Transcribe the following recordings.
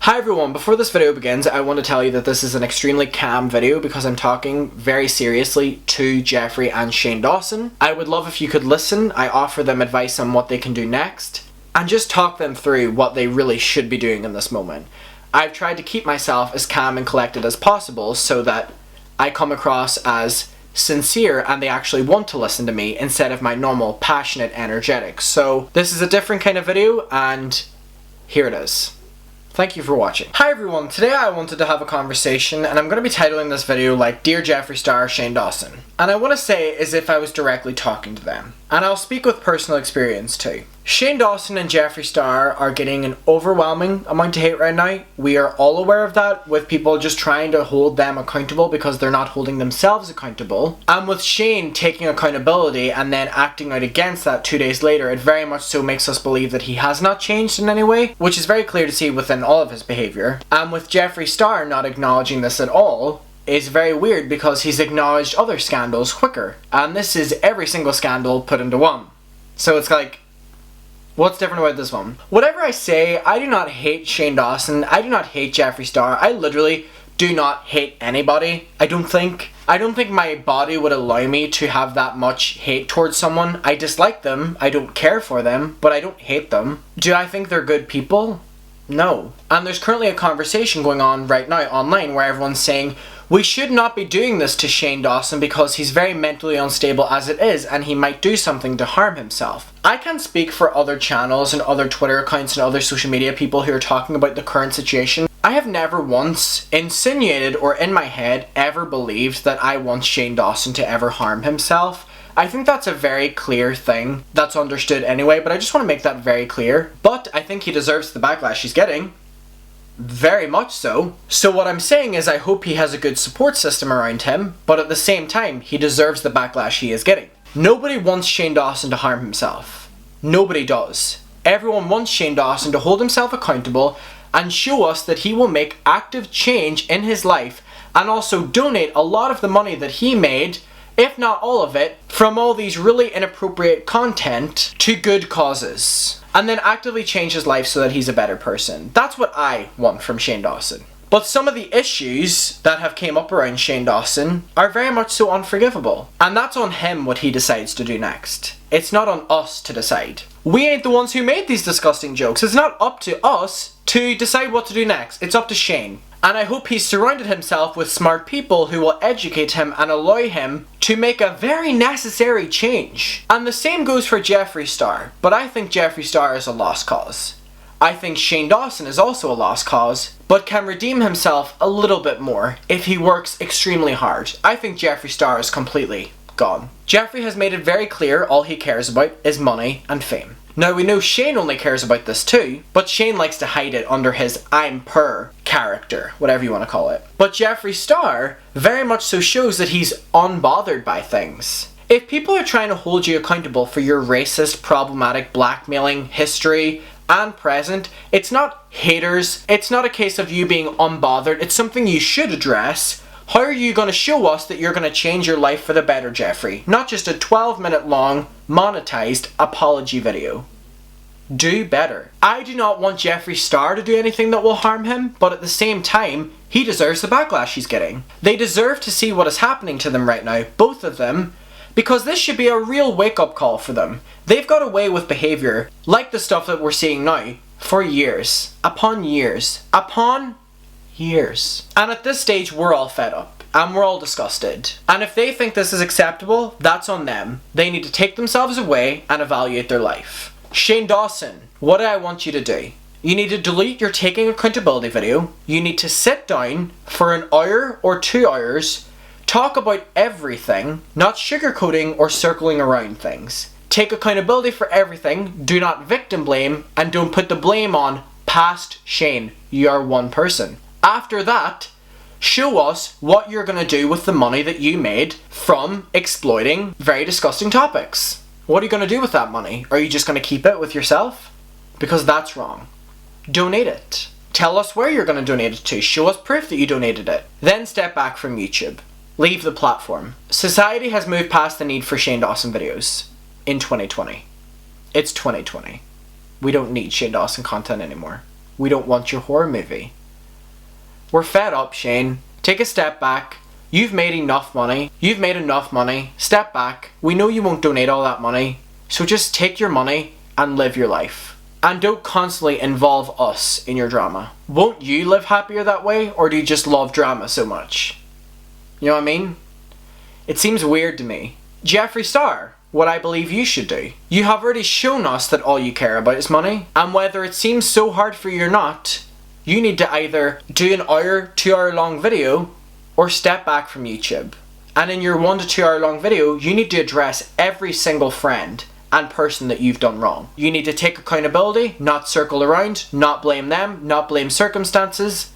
Hi everyone, before this video begins, I want to tell you that this is an extremely calm video because I'm talking very seriously to Jeffree and Shane Dawson. I would love if you could listen. I offer them advice on what they can do next and just talk them through what they really should be doing in this moment. I've tried to keep myself as calm and collected as possible so that I come across as sincere and they actually want to listen to me instead of my normal passionate energetic. So this is a different kind of video and here it is. Thank you for watching. Hi everyone, today I wanted to have a conversation and I'm going to be titling this video like Dear Jeffree Star, Shane Dawson. And I want to say it as if I was directly talking to them. And I'll speak with personal experience too. Shane Dawson and Jeffree Star are getting an overwhelming amount of hate right now. We are all aware of that, with people just trying to hold them accountable because they're not holding themselves accountable. And with Shane taking accountability and then acting out against that 2 days later, it very much so makes us believe that he has not changed in any way, which is very clear to see within all of his behaviour. And with Jeffree Star not acknowledging this at all, is very weird because he's acknowledged other scandals quicker. And this is every single scandal put into one. So it's like, what's different about this one? Whatever I say, I do not hate Shane Dawson. I do not hate Jeffree Star. I literally do not hate anybody. I don't think my body would allow me to have that much hate towards someone. I dislike them. I don't care for them, but I don't hate them. Do I think they're good people? No. And there's currently a conversation going on right now online where everyone's saying, we should not be doing this to Shane Dawson because he's very mentally unstable as it is and he might do something to harm himself. I can't speak for other channels and other Twitter accounts and other social media people who are talking about the current situation. I have never once insinuated or in my head ever believed that I want Shane Dawson to ever harm himself. I think that's a very clear thing that's understood anyway, but I just want to make that very clear. But I think he deserves the backlash he's getting. Very much so. So what I'm saying is I hope he has a good support system around him, but at the same time, he deserves the backlash he is getting. Nobody wants Shane Dawson to harm himself. Nobody does. Everyone wants Shane Dawson to hold himself accountable and show us that he will make active change in his life and also donate a lot of the money that he made, if not all of it, from all these really inappropriate content to good causes. And then actively change his life so that he's a better person. That's what I want from Shane Dawson. But some of the issues that have came up around Shane Dawson are very much so unforgivable. And that's on him what he decides to do next. It's not on us to decide. We ain't the ones who made these disgusting jokes. It's not up to us to decide what to do next. It's up to Shane. And I hope he's surrounded himself with smart people who will educate him and allow him to make a very necessary change. And the same goes for Jeffree Star, but I think Jeffree Star is a lost cause. I think Shane Dawson is also a lost cause, but can redeem himself a little bit more if he works extremely hard. I think Jeffree Star is completely gone. Jeffree has made it very clear all he cares about is money and fame. Now we know Shane only cares about this too, but Shane likes to hide it under his I'm per character, whatever you want to call it. But Jeffree Star very much so shows that he's unbothered by things. If people are trying to hold you accountable for your racist, problematic blackmailing history and present, it's not haters, it's not a case of you being unbothered, it's something you should address. How are you going to show us that you're going to change your life for the better, Jeffree? Not just a 12-minute long, monetized apology video. Do better. I do not want Jeffree Star to do anything that will harm him, but at the same time, he deserves the backlash he's getting. They deserve to see what is happening to them right now, both of them, because this should be a real wake-up call for them. They've got away with behaviour, like the stuff that we're seeing now, for years, upon years, upon years. And at this stage, we're all fed up. And we're all disgusted. And if they think this is acceptable, that's on them. They need to take themselves away and evaluate their life. Shane Dawson, what do I want you to do? You need to delete your taking accountability video. You need to sit down for an hour or 2 hours, talk about everything, not sugarcoating or circling around things. Take accountability for everything, do not victim blame, and don't put the blame on past Shane. You are one person. After that, show us what you're going to do with the money that you made from exploiting very disgusting topics. What are you going to do with that money? Are you just going to keep it with yourself? Because that's wrong. Donate it. Tell us where you're going to donate it to. Show us proof that you donated it. Then step back from YouTube. Leave the platform. Society has moved past the need for Shane Dawson videos in 2020. It's 2020. We don't need Shane Dawson content anymore. we don't want your horror movie. We're fed up, Shane. Take a step back. You've made enough money. Step back. We know you won't donate all that money. So just take your money and live your life. And don't constantly involve us in your drama. Won't you live happier that way, or do you just love drama so much? You know what I mean? It seems weird to me. Jeffree Star, what I believe you should do. You have already shown us that all you care about is money, and whether it seems so hard for you or not, you need to either do an hour, 2 hour long video, or step back from YouTube. And in your 1 to 2 hour long video, you need to address every single friend and person that you've done wrong. You need to take accountability, not circle around, not blame them, not blame circumstances.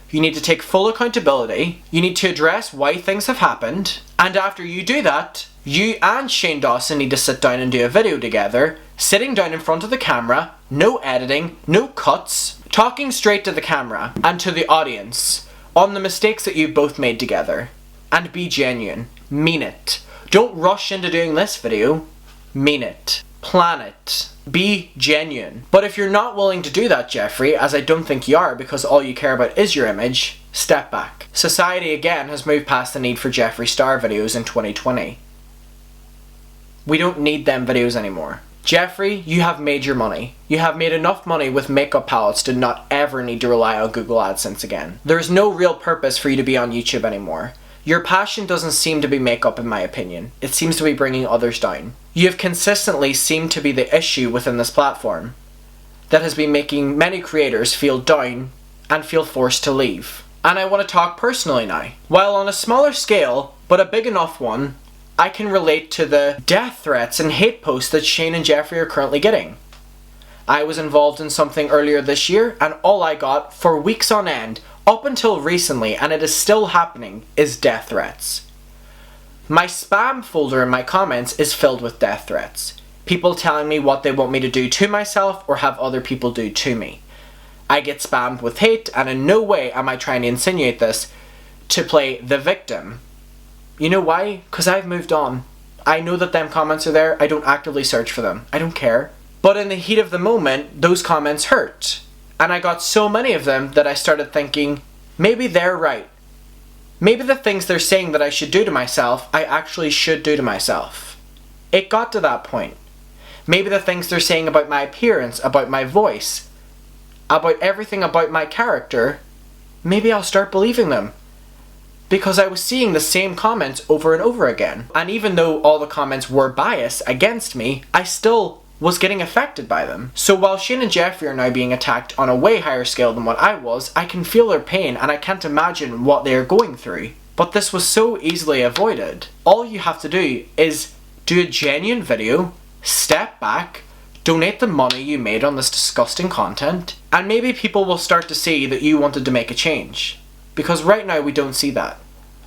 You need to take full accountability. You need to address why things have happened. And after you do that, you and Shane Dawson need to sit down and do a video together, sitting down in front of the camera, no editing, no cuts, talking straight to the camera and to the audience on the mistakes that you've both made together. And be genuine. Mean it. Don't rush into doing this video. Mean it. Plan it. Be genuine. But if you're not willing to do that, Jeffree, as I don't think you are because all you care about is your image, step back. Society again has moved past the need for Jeffree Star videos in 2020. We don't need them videos anymore. Jeffree, you have made your money. You have made enough money with makeup palettes to not ever need to rely on Google AdSense again. There is no real purpose for you to be on YouTube anymore. Your passion doesn't seem to be makeup in my opinion. It seems to be bringing others down. You have consistently seemed to be the issue within this platform that has been making many creators feel down and feel forced to leave. And I want to talk personally now. While on a smaller scale, but a big enough one, I can relate to the death threats and hate posts that Shane and Jeffree are currently getting. I was involved in something earlier this year and all I got for weeks on end, up until recently, and it is still happening, is death threats. My spam folder in my comments is filled with death threats. People telling me what they want me to do to myself or have other people do to me. I get spammed with hate, and in no way am I trying to insinuate this to play the victim. You know why? Because I've moved on. I know that them comments are there. I don't actively search for them. I don't care. But in the heat of the moment, those comments hurt. And I got so many of them that I started thinking, maybe they're right. Maybe the things they're saying that I should do to myself, I actually should do to myself. It got to that point. Maybe the things they're saying about my appearance, about my voice, about everything about my character, maybe I'll start believing them. Because I was seeing the same comments over and over again. And even though all the comments were biased against me, I still was getting affected by them. So while Shane and Jeffree are now being attacked on a way higher scale than what I was, I can feel their pain and I can't imagine what they are going through. But this was so easily avoided. All you have to do is do a genuine video, step back, donate the money you made on this disgusting content, and maybe people will start to see that you wanted to make a change. Because right now we don't see that.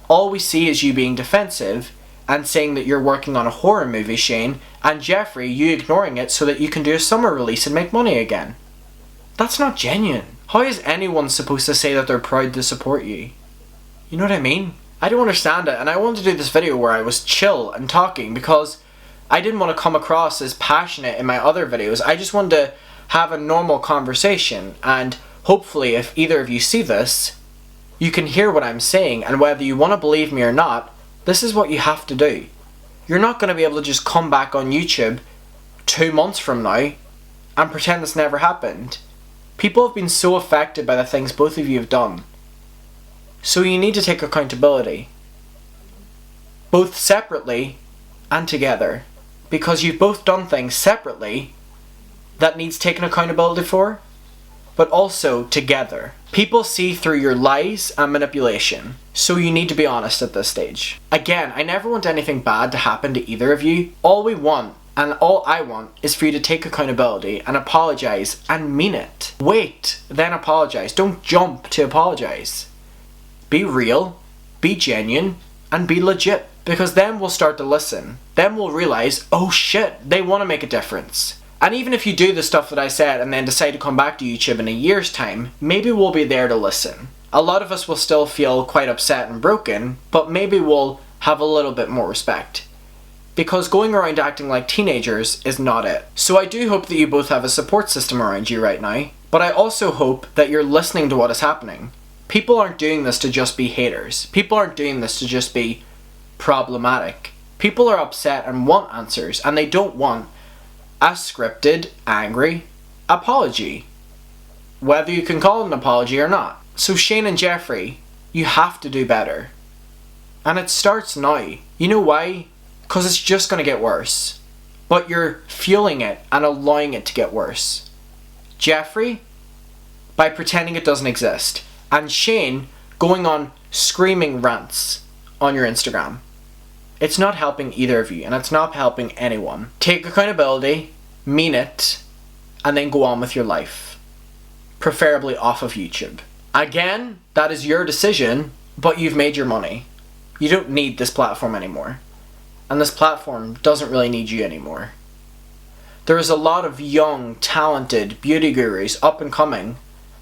All we see is you being defensive and saying that you're working on a horror movie, Shane, and Jeffree, you ignoring it so that you can do a summer release and make money again. That's not genuine. How is anyone supposed to say that they're proud to support you? You know what I mean? I don't understand it, and I wanted to do this video where I was chill and talking because I didn't want to come across as passionate in my other videos. I just wanted to have a normal conversation, and hopefully if either of you see this, you can hear what I'm saying, and whether you want to believe me or not, this is what you have to do. You're not going to be able to just come back on YouTube 2 months from now and pretend this never happened. People have been so affected by the things both of you have done. So you need to take accountability. Both separately and together. Because you've both done things separately that needs taking accountability for, but also together. People see through your lies and manipulation, so you need to be honest at this stage. Again, I never want anything bad to happen to either of you. All we want, and all I want, is for you to take accountability and apologize and mean it. Wait, then apologize. Don't jump to apologize. Be real, be genuine, and be legit. Because then we'll start to listen. Then we'll realize, oh shit, they want to make a difference. And even if you do the stuff that I said and then decide to come back to YouTube in a year's time, maybe we'll be there to listen. A lot of us will still feel quite upset and broken, but maybe we'll have a little bit more respect. Because going around acting like teenagers is not it. So I do hope that you both have a support system around you right now. But I also hope that you're listening to what is happening. People aren't doing this to just be haters. People aren't doing this to just be problematic. People are upset and want answers, and they don't want a scripted, angry apology. Whether you can call it an apology or not. So Shane and Jeffree, you have to do better. And it starts now. You know why? Because it's just going to get worse. But you're fueling it and allowing it to get worse. Jeffree, by pretending it doesn't exist. And Shane, going on screaming rants on your Instagram. It's not helping either of you, and it's not helping anyone. Take accountability, mean it, and then go on with your life. Preferably off of YouTube. Again, that is your decision, but you've made your money. You don't need this platform anymore. And this platform doesn't really need you anymore. There is a lot of young, talented beauty gurus up and coming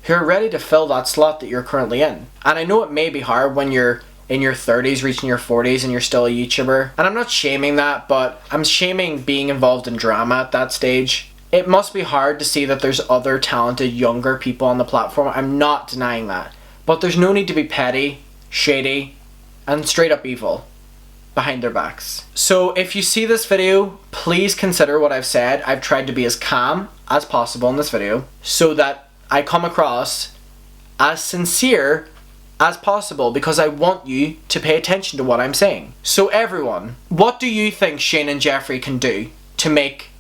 who are ready to fill that slot that you're currently in. And I know it may be hard when you're in your 30s, reaching your 40s, and you're still a YouTuber. And I'm not shaming that, but I'm shaming being involved in drama at that stage. It must be hard to see that there's other talented, younger people on the platform. I'm not denying that. But there's no need to be petty, shady, and straight up evil behind their backs. So if you see this video, please consider what I've said. I've tried to be as calm as possible in this video so that I come across as sincere as possible, because I want you to pay attention to what I'm saying. So everyone, what do you think Shane and Jeffree can do to make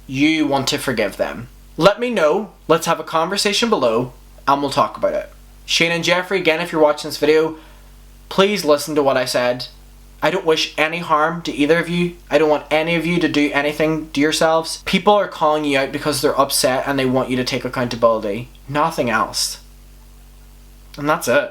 you want to forgive them? Let me know. Let's have a conversation below and we'll talk about it. Shane and Jeffree, again, if you're watching this video, please listen to what I said. I don't wish any harm to either of you. I don't want any of you to do anything to yourselves. People are calling you out because they're upset and they want you to take accountability. Nothing else. And that's it.